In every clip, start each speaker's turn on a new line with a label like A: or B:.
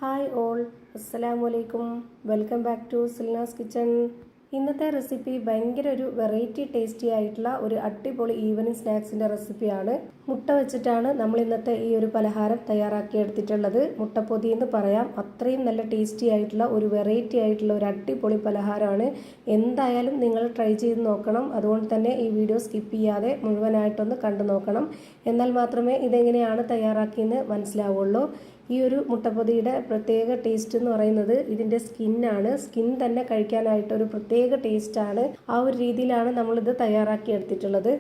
A: Hi all, അസ്സലാമു അലൈക്കും. Welcome back to Silnas kitchen. ഇന്നത്തെ റെസിപ്പി ഭയങ്കര ഒരു വെറൈറ്റി ടേസ്റ്റി ആയിട്ടുള്ള ഒരു അടിപൊളി ഈവനിങ് സ്നാക്സിൻ്റെ റെസിപ്പിയാണ്. മുട്ട വെച്ചിട്ടാണ് നമ്മൾ ഇന്നത്തെ ഈ ഒരു പലഹാരം തയ്യാറാക്കി എടുത്തിട്ടുള്ളത്. മുട്ടപ്പൊതി എന്ന് പറയാം. അത്രയും നല്ല ടേസ്റ്റി ആയിട്ടുള്ള ഒരു വെറൈറ്റി ആയിട്ടുള്ള ഒരു അടിപൊളി പലഹാരമാണ്. എന്തായാലും നിങ്ങൾ ട്രൈ ചെയ്ത് നോക്കണം. അതുകൊണ്ട് തന്നെ ഈ വീഡിയോ സ്കിപ്പ് ചെയ്യാതെ മുഴുവനായിട്ടൊന്ന് കണ്ടു നോക്കണം. എന്നാൽ മാത്രമേ ഇതെങ്ങനെയാണ് തയ്യാറാക്കിയെന്ന് മനസ്സിലാവുള്ളൂ. ഈ ഒരു മുട്ടപ്പൊതിയുടെ പ്രത്യേക ടേസ്റ്റ് എന്ന് പറയുന്നത് ഇതിൻ്റെ സ്കിന്നാണ്. സ്കിൻ തന്നെ കഴിക്കാനായിട്ടൊരു പ്രത്യേക ടേസ്റ്റാണ്. ആ ഒരു രീതിയിലാണ് നമ്മളിത് തയ്യാറാക്കി എടുത്തിട്ടുള്ളത്.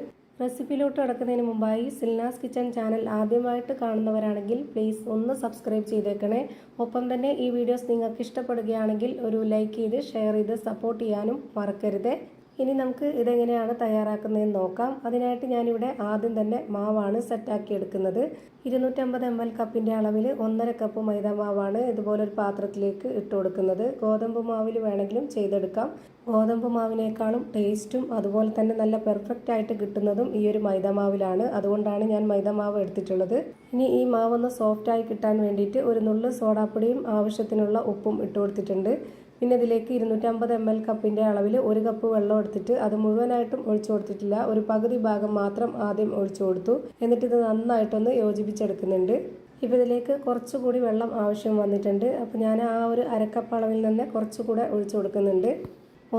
A: റെസിപ്പിയിലോട്ട് കിടക്കുന്നതിന് മുമ്പായി സിൽനാസ് കിച്ചൺ ചാനൽ ആദ്യമായിട്ട് കാണുന്നവരാണെങ്കിൽ പ്ലീസ് ഒന്ന് സബ്സ്ക്രൈബ് ചെയ്തേക്കണേ. ഒപ്പം തന്നെ ഈ വീഡിയോസ് നിങ്ങൾക്ക് ഇഷ്ടപ്പെടുകയാണെങ്കിൽ ഒരു ലൈക്ക് ചെയ്ത് ഷെയർ ചെയ്ത് സപ്പോർട്ട് ചെയ്യാനും മറക്കരുത്. ഇനി നമുക്ക് ഇതെങ്ങനെയാണ് തയ്യാറാക്കുന്നതെന്ന് നോക്കാം. അതിനായിട്ട് ഞാനിവിടെ ആദ്യം തന്നെ മാവാണ് സെറ്റാക്കി എടുക്കുന്നത്. 250 ml കപ്പിൻ്റെ അളവിൽ 1.5 കപ്പ് മൈദ മാവാണ് ഇതുപോലെ ഒരു പാത്രത്തിലേക്ക് ഇട്ട് കൊടുക്കുന്നത്. ഗോതമ്പ് മാവിൽ വേണമെങ്കിലും ചെയ്തെടുക്കാം. ഗോതമ്പ് മാവിനേക്കാളും ടേസ്റ്റും അതുപോലെ തന്നെ നല്ല പെർഫെക്റ്റ് ആയിട്ട് കിട്ടുന്നതും ഈ ഒരു മൈദ മാവിലാണ്. അതുകൊണ്ടാണ് ഞാൻ മൈദ മാവ് എടുത്തിട്ടുള്ളത്. ഇനി ഈ മാവൊന്ന് സോഫ്റ്റായി കിട്ടാൻ വേണ്ടിയിട്ട് ഒരു നുള്ള് സോഡാപ്പൊടിയും ആവശ്യത്തിനുള്ള ഉപ്പും ഇട്ട് കൊടുത്തിട്ടുണ്ട്. പിന്നെ ഇതിലേക്ക് 250 ml കപ്പിൻ്റെ അളവിൽ 1 കപ്പ് വെള്ളം എടുത്തിട്ട് അത് മുഴുവനായിട്ടും ഒഴിച്ചു കൊടുത്തിട്ടില്ല. ഒരു പകുതി ഭാഗം മാത്രം ആദ്യം ഒഴിച്ചു കൊടുത്തു. എന്നിട്ട് ഇത് നന്നായിട്ടൊന്ന് യോജിപ്പിച്ചെടുക്കുന്നുണ്ട്. ഇപ്പോൾ ഇതിലേക്ക് കുറച്ചുകൂടി വെള്ളം ആവശ്യം വന്നിട്ടുണ്ട്. അപ്പോൾ ഞാൻ ആ ഒരു അരക്കപ്പ് അളവിൽ നിന്ന് കുറച്ചുകൂടെ ഒഴിച്ചു കൊടുക്കുന്നുണ്ട്.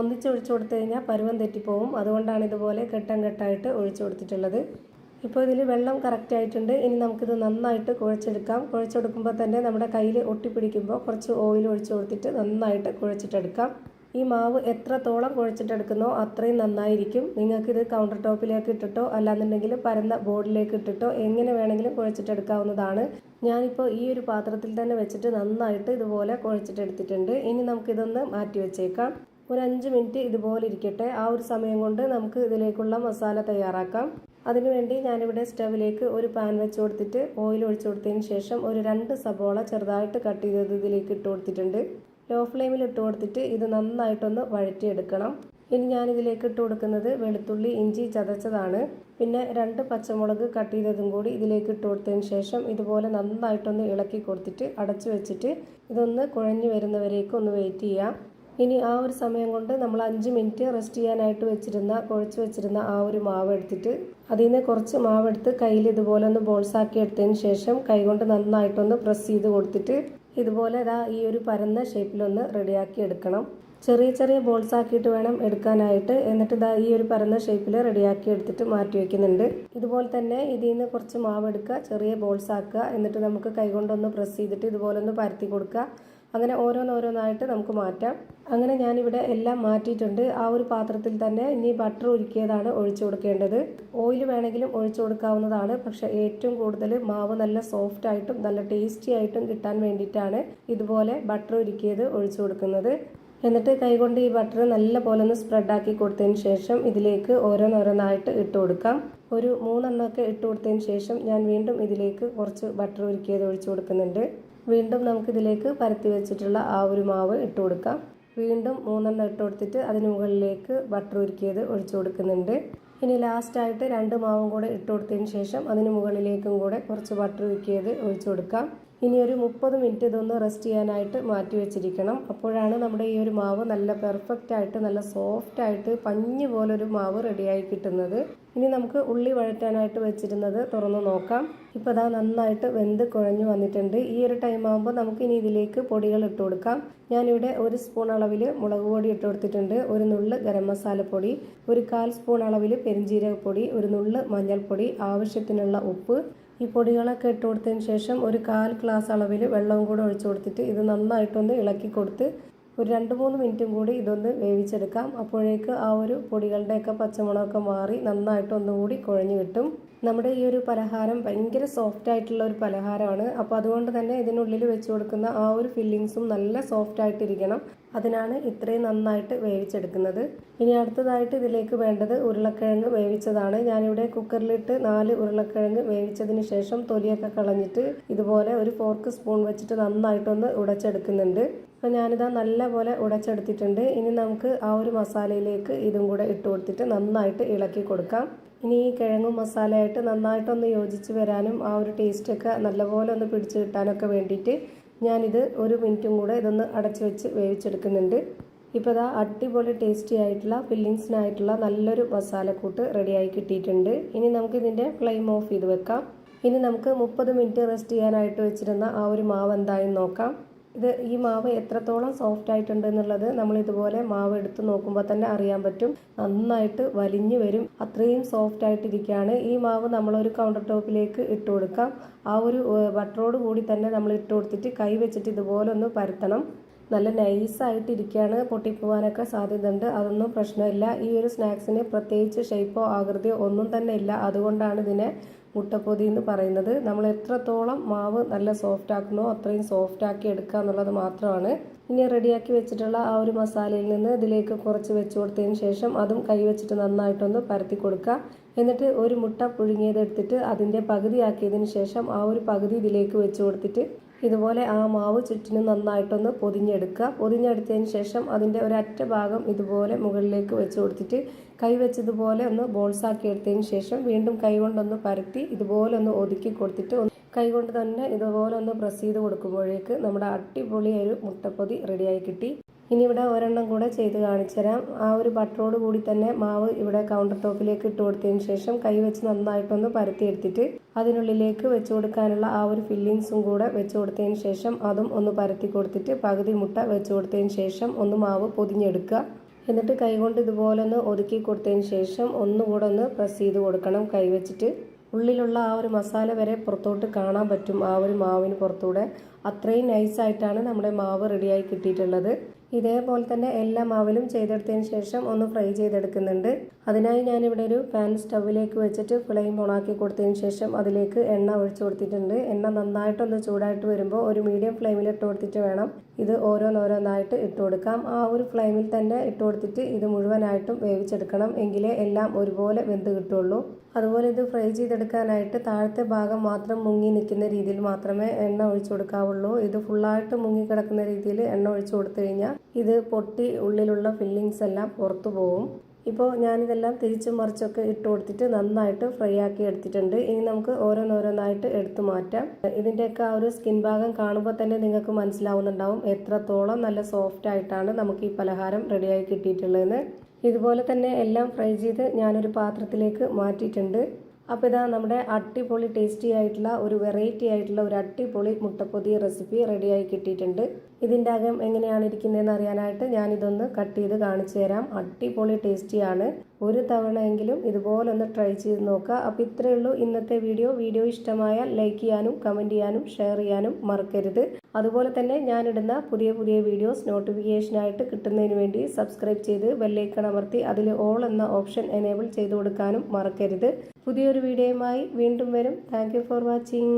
A: ഒന്നിച്ച് ഒഴിച്ചു കൊടുത്തു കഴിഞ്ഞാൽ പരുവം തെറ്റിപ്പോവും. അതുകൊണ്ടാണ് ഇതുപോലെ ഘട്ടം ഘട്ടമായിട്ട് ഒഴിച്ചു കൊടുത്തിട്ടുള്ളത്. ഇപ്പോൾ ഇതിൽ വെള്ളം കറക്റ്റ് ആയിട്ടുണ്ട്. ഇനി നമുക്കിത് നന്നായിട്ട് കുഴച്ചെടുക്കാം. കുഴച്ചെടുക്കുമ്പോൾ തന്നെ നമ്മുടെ കയ്യിൽ ഒട്ടിപ്പിടിക്കുമ്പോൾ കുറച്ച് ഓയിൽ ഒഴിച്ച് കൊടുത്തിട്ട് നന്നായിട്ട് കുഴച്ചിട്ടെടുക്കാം. ഈ മാവ് എത്രത്തോളം കുഴച്ചിട്ടെടുക്കുന്നോ അത്രയും നന്നായിരിക്കും. നിങ്ങൾക്കിത് കൗണ്ടർ ടോപ്പിലേക്ക് ഇട്ടിട്ടോ അല്ലാന്നുണ്ടെങ്കിൽ പരന്ന ബോർഡിലേക്ക് ഇട്ടിട്ടോ എങ്ങനെ വേണമെങ്കിലും കുഴച്ചിട്ടെടുക്കാവുന്നതാണ്. ഞാനിപ്പോൾ ഈ ഒരു പാത്രത്തിൽ തന്നെ വെച്ചിട്ട് നന്നായിട്ട് ഇതുപോലെ കുഴച്ചിട്ടെടുത്തിട്ടുണ്ട്. ഇനി നമുക്കിതൊന്ന് മാറ്റി വെച്ചേക്കാം. ഒരു 5 മിനിറ്റ് ഇതുപോലെ ഇരിക്കട്ടെ. ആ ഒരു സമയം കൊണ്ട് നമുക്ക് ഇതിലേക്കുള്ള മസാല തയ്യാറാക്കാം. അതിനുവേണ്ടി ഞാനിവിടെ സ്റ്റവിലേക്ക് ഒരു പാൻ വെച്ച് കൊടുത്തിട്ട് ഓയിൽ ഒഴിച്ചു കൊടുത്തതിന് ശേഷം ഒരു 2 സബോള ചെറുതായിട്ട് കട്ട് ചെയ്തത് ഇതിലേക്ക് ഇട്ട് കൊടുത്തിട്ടുണ്ട്. ലോ ഫ്ലെയിമിൽ ഇട്ട് കൊടുത്തിട്ട് ഇത് നന്നായിട്ടൊന്ന് വഴറ്റിയെടുക്കണം. ഇനി ഞാനിതിലേക്ക് ഇട്ട് കൊടുക്കുന്നത് വെളുത്തുള്ളി ഇഞ്ചി ചതച്ചതാണ്. പിന്നെ 2 പച്ചമുളക് കട്ട് ചെയ്തതും കൂടി ഇതിലേക്ക് ഇട്ട് കൊടുത്തതിന് ശേഷം ഇതുപോലെ നന്നായിട്ടൊന്ന് ഇളക്കി കൊടുത്തിട്ട് അടച്ചു വെച്ചിട്ട് ഇതൊന്ന് കുഴഞ്ഞു വരുന്നവരേക്ക് ഒന്ന് വെയിറ്റ് ചെയ്യാം. ഇനി ആ ഒരു സമയം കൊണ്ട് നമ്മൾ 5 മിനിറ്റ് റെസ്റ്റ് ചെയ്യാനായിട്ട് കുഴച്ച് വെച്ചിരുന്ന ആ ഒരു മാവ് എടുത്തിട്ട് അതിൽ നിന്ന് കുറച്ച് മാവെടുത്ത് കയ്യിൽ ഇതുപോലെ ഒന്ന് ബോൾസാക്കി എടുത്തതിന് ശേഷം കൈകൊണ്ട് നന്നായിട്ടൊന്ന് പ്രസ് ചെയ്ത് കൊടുത്തിട്ട് ഇതുപോലെ ഈ ഒരു പരന്ന ഷേപ്പിലൊന്ന് റെഡിയാക്കി എടുക്കണം. ചെറിയ ചെറിയ ബോൾസ് ആക്കിയിട്ട് വേണം എടുക്കാനായിട്ട്. എന്നിട്ട് ഈ ഒരു പരന്ന ഷേപ്പിൽ റെഡിയാക്കി എടുത്തിട്ട് മാറ്റി വയ്ക്കുന്നുണ്ട്. ഇതുപോലെ തന്നെ ഇതിൽ നിന്ന് കുറച്ച് മാവ് എടുക്കുക, ചെറിയ ബോൾസ് ആക്കുക. എന്നിട്ട് നമുക്ക് കൈകൊണ്ടൊന്ന് പ്രസ് ചെയ്തിട്ട് ഇതുപോലെ ഒന്ന് പരത്തി കൊടുക്കുക. അങ്ങനെ ഓരോന്നോരോന്നായിട്ട് നമുക്ക് മാറ്റാം. അങ്ങനെ ഞാനിവിടെ എല്ലാം മാറ്റിയിട്ടുണ്ട്. ആ ഒരു പാത്രത്തിൽ തന്നെ ഇനി ബട്ടർ ഉരുക്കിയതാണ് ഒഴിച്ചു കൊടുക്കേണ്ടത്. ഓയിൽ വേണമെങ്കിലും ഒഴിച്ചു കൊടുക്കാവുന്നതാണ്. പക്ഷെ ഏറ്റവും കൂടുതൽ മാവ് നല്ല സോഫ്റ്റ് ആയിട്ടും നല്ല ടേസ്റ്റി ആയിട്ടും കിട്ടാൻ വേണ്ടിയിട്ടാണ് ഇതുപോലെ ബട്ടർ ഉരുക്കിയത് ഒഴിച്ചു കൊടുക്കുന്നത്. എന്നിട്ട് കൈകൊണ്ട് ഈ ബട്ടർ നല്ല പോലെ ഒന്ന് സ്പ്രെഡാക്കി കൊടുത്തതിന് ശേഷം ഇതിലേക്ക് ഓരോന്നോരോന്നായിട്ട് ഇട്ട് കൊടുക്കാം. ഒരു 3 എണ്ണമൊക്കെ ഇട്ട് കൊടുത്തതിന് ശേഷം ഞാൻ വീണ്ടും ഇതിലേക്ക് കുറച്ച് ബട്ടർ ഉരുക്കിയത് ഒഴിച്ചു കൊടുക്കുന്നുണ്ട്. വീണ്ടും നമുക്കിതിലേക്ക് പരത്തി വെച്ചിട്ടുള്ള ആ ഒരു മാവ് ഇട്ട് കൊടുക്കാം. വീണ്ടും 3 എണ്ണം ഇട്ട് കൊടുത്തിട്ട് അതിന് മുകളിലേക്ക് ബട്ടർ ഉരുക്കിയത് ഒഴിച്ചു കൊടുക്കുന്നുണ്ട്. ഇനി ലാസ്റ്റായിട്ട് 2 മാവും കൂടെ ഇട്ട് കൊടുത്തതിന് ശേഷം അതിന് മുകളിലേക്കും കൂടെ കുറച്ച് ബട്ടർ ഉരുക്കിയത് ഒഴിച്ചു കൊടുക്കാം. ഇനി ഒരു 30 മിനിറ്റ് ഇതൊന്ന് റെസ്റ്റ് ചെയ്യാനായിട്ട് മാറ്റി വെച്ചിരിക്കണം. അപ്പോഴാണ് നമ്മുടെ ഈ ഒരു മാവ് നല്ല പെർഫെക്റ്റ് ആയിട്ട് നല്ല സോഫ്റ്റ് ആയിട്ട് പഞ്ഞി പോലൊരു മാവ് റെഡിയായി കിട്ടുന്നത്. ഇനി നമുക്ക് ഉള്ളി വഴറ്റാനായിട്ട് വെച്ചിരുന്നത് തുറന്ന് നോക്കാം. ഇപ്പോൾ നന്നായിട്ട് വെന്ത് കുഴഞ്ഞു വന്നിട്ടുണ്ട്. ഈ ഒരു ടൈം ആകുമ്പോൾ നമുക്ക് ഇനി ഇതിലേക്ക് പൊടികൾ ഇട്ട് കൊടുക്കാം. ഞാനിവിടെ 1 സ്പൂൺ അളവിൽ മുളക് പൊടി ഇട്ട് കൊടുത്തിട്ടുണ്ട്. ഒരു നുള്ള് ഗരം മസാലപ്പൊടി, ഒരു 1/4 സ്പൂൺ അളവിൽ പെരിഞ്ജീരകപ്പൊടി, ഒരു നുള്ള് മഞ്ഞൾപ്പൊടി, ആവശ്യത്തിനുള്ള ഉപ്പ്. ഈ പൊടികളൊക്കെ ഇട്ട് കൊടുത്തതിന് ശേഷം ഒരു 1/4 ഗ്ലാസ് അളവിൽ വെള്ളവും കൂടെ ഒഴിച്ചു കൊടുത്തിട്ട് ഇത് നന്നായിട്ടൊന്ന് ഇളക്കി കൊടുത്ത് ഒരു 2-3 മിനിറ്റും കൂടി ഇതൊന്ന് വേവിച്ചെടുക്കാം. അപ്പോഴേക്ക് ആ ഒരു പൊടികളുടെയൊക്കെ പച്ചമുളകൊക്കെ മാറി നന്നായിട്ട് ഒന്നുകൂടി കുഴഞ്ഞു കിട്ടും. നമ്മുടെ ഈ ഒരു പലഹാരം ഭയങ്കര സോഫ്റ്റ് ആയിട്ടുള്ള ഒരു പലഹാരമാണ്. അപ്പോൾ അതുകൊണ്ട് തന്നെ ഇതിനുള്ളിൽ വെച്ച് കൊടുക്കുന്ന ആ ഒരു ഫില്ലിങ്സും നല്ല സോഫ്റ്റ് ആയിട്ടിരിക്കണം. അതിനാണ് ഇത്രയും നന്നായിട്ട് വേവിച്ചെടുക്കുന്നത്. ഇനി അടുത്തതായിട്ട് ഇതിലേക്ക് വേണ്ടത് ഉരുളക്കിഴങ്ങ് വേവിച്ചതാണ്. ഞാനിവിടെ കുക്കറിലിട്ട് 4 ഉരുളക്കിഴങ്ങ് വേവിച്ചതിന് ശേഷം തൊലിയൊക്കെ കളഞ്ഞിട്ട് ഇതുപോലെ ഒരു ഫോർക്ക് സ്പൂൺ വെച്ചിട്ട് നന്നായിട്ടൊന്ന് ഉടച്ചെടുക്കുന്നുണ്ട്. അപ്പോൾ ഞാനിതാ നല്ല പോലെ ഉടച്ചെടുത്തിട്ടുണ്ട്. ഇനി നമുക്ക് ആ ഒരു മസാലയിലേക്ക് ഇതും കൂടെ ഇട്ട് കൊടുത്തിട്ട് നന്നായിട്ട് ഇളക്കി കൊടുക്കാം. ഇനി ഈ കിഴങ്ങും മസാലയായിട്ട് നന്നായിട്ടൊന്ന് യോജിച്ച് വരാനും ആ ഒരു ടേസ്റ്റൊക്കെ നല്ലപോലെ ഒന്ന് പിടിച്ച് കിട്ടാനൊക്കെ വേണ്ടിയിട്ട് ഞാനിത് 1 മിനിറ്റും കൂടെ ഇതൊന്ന് അടച്ചു വെച്ച് വേവിച്ചെടുക്കുന്നുണ്ട്. ഇപ്പോൾ ഇതാ അടിപൊളി ടേസ്റ്റി ആയിട്ടുള്ള ഫില്ലിങ്സിനായിട്ടുള്ള നല്ലൊരു മസാലക്കൂട്ട് റെഡിയായി കിട്ടിയിട്ടുണ്ട്. ഇനി നമുക്ക് ഇതിൻ്റെ ഫ്ലെയിം ഓഫ് ചെയ്ത് വെക്കാം. ഇനി നമുക്ക് 30 മിനിറ്റ് റെസ്റ്റ് ചെയ്യാനായിട്ട് വെച്ചിരുന്ന ആ ഒരു മാവ് എന്തായെന്ന് നോക്കാം. ഈ മാവ് എത്രത്തോളം സോഫ്റ്റ് ആയിട്ടുണ്ട് എന്നുള്ളത് നമ്മൾ ഇതുപോലെ മാവ് എടുത്ത് നോക്കുമ്പോൾ തന്നെ അറിയാൻ പറ്റും. നന്നായിട്ട് വലിഞ്ഞു വരും, അത്രയും സോഫ്റ്റ് ആയിട്ടിരിക്കുകയാണ്. ഈ മാവ് നമ്മളൊരു കൗണ്ടർ ടോപ്പിലേക്ക് ഇട്ട് കൊടുക്കാം. ആ ഒരു ബട്ടറോട് കൂടി തന്നെ നമ്മൾ ഇട്ട് കൊടുത്തിട്ട് കൈ വെച്ചിട്ട് ഇതുപോലെ ഒന്ന് പരത്തണം. നല്ല നൈസായിട്ടിരിക്കുകയാണ്, പൊട്ടിപ്പോവാനൊക്കെ സാധ്യതയുണ്ട്. അതൊന്നും പ്രശ്നമില്ല. ഈ ഒരു സ്നാക്സിന് പ്രത്യേകിച്ച് ഷേപ്പോ ആകൃതിയോ ഒന്നും തന്നെ ഇല്ല. അതുകൊണ്ടാണ് ഇതിനെ മുട്ടപ്പൊതി എന്ന് പറയുന്നത്. നമ്മൾ എത്രത്തോളം മാവ് നല്ല സോഫ്റ്റ് ആക്കുന്നോ അത്രയും സോഫ്റ്റ് ആക്കി എടുക്കുക എന്നുള്ളത് മാത്രമാണ്. ഇനി റെഡിയാക്കി വെച്ചിട്ടുള്ള ആ ഒരു മസാലയിൽ നിന്ന് ഇതിലേക്ക് കുറച്ച് വെച്ച് കൊടുത്തതിന് ശേഷം അതും കൈ വെച്ചിട്ട് നന്നായിട്ടൊന്ന് പരത്തി കൊടുക്കുക. എന്നിട്ട് ഒരു മുട്ട പുഴുങ്ങിയത് എടുത്തിട്ട് അതിൻ്റെ പകുതിയാക്കിയതിന് ശേഷം ആ ഒരു പകുതി ഇതിലേക്ക് വെച്ച് കൊടുത്തിട്ട് ഇതുപോലെ ആ മാവ് ചുറ്റിനും നന്നായിട്ടൊന്ന് പൊതിഞ്ഞെടുക്കുക. പൊതിഞ്ഞെടുത്തതിന് ശേഷം അതിൻ്റെ ഒരറ്റ ഭാഗം ഇതുപോലെ മുകളിലേക്ക് വെച്ച് കൊടുത്തിട്ട് കൈ വെച്ചതുപോലെ ഒന്ന് ബോൾസാക്കി എടുത്തതിന് ശേഷം വീണ്ടും കൈ കൊണ്ടൊന്ന് പരത്തി ഇതുപോലെ ഒന്ന് ഒതുക്കി കൊടുത്തിട്ട് കൈ കൊണ്ട് തന്നെ ഇതുപോലെ ഒന്ന് പ്രസ് ചെയ്ത് കൊടുക്കുമ്പോഴേക്ക് നമ്മുടെ അടിപൊളി ഒരു മുട്ടപ്പൊതി റെഡിയായി കിട്ടി. ഇനി ഇവിടെ ഒരെണ്ണം കൂടെ ചെയ്ത് കാണിച്ചു തരാം. ആ ഒരു ബട്ടറോട് കൂടി തന്നെ മാവ് ഇവിടെ കൗണ്ടർ ടോപ്പിലേക്ക് ഇട്ട് കൊടുത്തതിന് ശേഷം കൈ വെച്ച് നന്നായിട്ടൊന്ന് പരത്തിയെടുത്തിട്ട് അതിനുള്ളിലേക്ക് വെച്ച് കൊടുക്കാനുള്ള ആ ഒരു ഫില്ലിങ്സും കൂടെ വെച്ച് കൊടുത്തതിന് ശേഷം അതും ഒന്ന് പരത്തി കൊടുത്തിട്ട് പകുതി മുട്ട വെച്ച് കൊടുത്തതിന് ശേഷം ഒന്ന് മാവ് പൊതിഞ്ഞെടുക്കുക. എന്നിട്ട് കൈ കൊണ്ട് ഇതുപോലെ ഒന്ന് ഒതുക്കി കൊടുത്തതിന് ശേഷം ഒന്നുകൂടെ ഒന്ന് പ്രസ് ചെയ്ത് കൊടുക്കണം കൈ വെച്ചിട്ട്. ഉള്ളിലുള്ള ആ ഒരു മസാല വരെ പുറത്തോട്ട് കാണാൻ പറ്റും ആ ഒരു മാവിന് പുറത്തൂടെ. അത്രയും നൈസായിട്ടാണ് നമ്മുടെ മാവ് റെഡിയായി കിട്ടിയിട്ടുള്ളത്. ഇതേപോലെ തന്നെ എല്ലാ മാവിലും ചെയ്തെടുത്തതിന് ശേഷം ഒന്ന് ഫ്രൈ ചെയ്തെടുക്കുന്നുണ്ട്. അതിനായി ഞാനിവിടെ ഒരു പാൻ സ്റ്റൗവിലേക്ക് വെച്ചിട്ട് ഫ്ലെയിം ഓണാക്കി കൊടുത്തതിന് ശേഷം അതിലേക്ക് എണ്ണ ഒഴിച്ചു കൊടുത്തിട്ടുണ്ട്. എണ്ണ നന്നായിട്ടൊന്ന് ചൂടായിട്ട് വരുമ്പോൾ ഒരു മീഡിയം ഫ്ലെയിമിൽ ഇട്ട് കൊടുത്തിട്ട് വേണം ഇത് ഓരോന്നോരോന്നായിട്ട് ഇട്ട് കൊടുക്കാം. ആ ഒരു ഫ്ലെയിമിൽ തന്നെ ഇട്ട് കൊടുത്തിട്ട് ഇത് മുഴുവനായിട്ടും വേവിച്ചെടുക്കണം, എങ്കിലേ എല്ലാം ഒരുപോലെ വെന്ത് കിട്ടുള്ളൂ. അതുപോലെ ഇത് ഫ്രൈ ചെയ്തെടുക്കാനായിട്ട് താഴത്തെ ഭാഗം മാത്രം മുങ്ങി നിൽക്കുന്ന രീതിയിൽ മാത്രമേ എണ്ണ ഒഴിച്ചു കൊടുക്കാവുള്ളൂ. ഇത് ഫുള്ളായിട്ട് മുങ്ങി കിടക്കുന്ന രീതിയിൽ എണ്ണ ഒഴിച്ചു കൊടുത്തു കഴിഞ്ഞാൽ ഇത് പൊട്ടി ഉള്ളിലുള്ള ഫില്ലിങ്സ് എല്ലാം പുറത്തു പോകും. ഇപ്പോൾ ഞാനിതെല്ലാം തിരിച്ചും മറിച്ചൊക്കെ ഇട്ട് കൊടുത്തിട്ട് നന്നായിട്ട് ഫ്രൈ ആക്കി എടുത്തിട്ടുണ്ട്. ഇനി നമുക്ക് ഓരോന്നോരോന്നായിട്ട് എടുത്തു മാറ്റാം. ഇതിൻ്റെയൊക്കെ ആ ഒരു സ്കിൻ ഭാഗം കാണുമ്പോൾ തന്നെ നിങ്ങൾക്ക് മനസ്സിലാവുന്നുണ്ടാവും എത്രത്തോളം നല്ല സോഫ്റ്റ് ആയിട്ടാണ് നമുക്ക് ഈ പലഹാരം റെഡിയായി കിട്ടിയിട്ടുള്ളതെന്ന്. ഇതുപോലെ തന്നെ എല്ലാം ഫ്രൈ ചെയ്ത് ഞാനൊരു പാത്രത്തിലേക്ക് മാറ്റിയിട്ടുണ്ട്. അപ്പോൾ ഇതാ നമ്മുടെ അടിപൊളി ടേസ്റ്റി ആയിട്ടുള്ള ഒരു വെറൈറ്റി ആയിട്ടുള്ള ഒരു അടിപൊളി മുട്ടപ്പൊതി റെസിപ്പി റെഡിയായി കിട്ടിയിട്ടുണ്ട്. ഇതിൻ്റെ അകം എങ്ങനെയാണ് ഇരിക്കുന്നതെന്ന് അറിയാനായിട്ട് ഞാനിതൊന്ന് കട്ട് ചെയ്ത് കാണിച്ചു തരാം. അടിപൊളി ടേസ്റ്റിയാണ്. ഒരു തവണയെങ്കിലും ഇതുപോലൊന്ന് ട്രൈ ചെയ്ത് നോക്കുക. അപ്പോൾ ഇത്രയേ ഉള്ളൂ ഇന്നത്തെ വീഡിയോ ഇഷ്ടമായാൽ ലൈക്ക് ചെയ്യാനും കമൻറ്റ് ചെയ്യാനും ഷെയർ ചെയ്യാനും മറക്കരുത്. അതുപോലെ തന്നെ ഞാനിടുന്ന പുതിയ വീഡിയോസ് നോട്ടിഫിക്കേഷനായിട്ട് കിട്ടുന്നതിന് വേണ്ടി സബ്സ്ക്രൈബ് ചെയ്ത് ബെല്ലൈക്കൺ അമർത്തി അതിൽ ഓൾ എന്ന ഓപ്ഷൻ എനേബിൾ ചെയ്ത് കൊടുക്കാനും മറക്കരുത്. പുതിയൊരു വീഡിയോയുമായി വീണ്ടും വരും. Thank you for watching.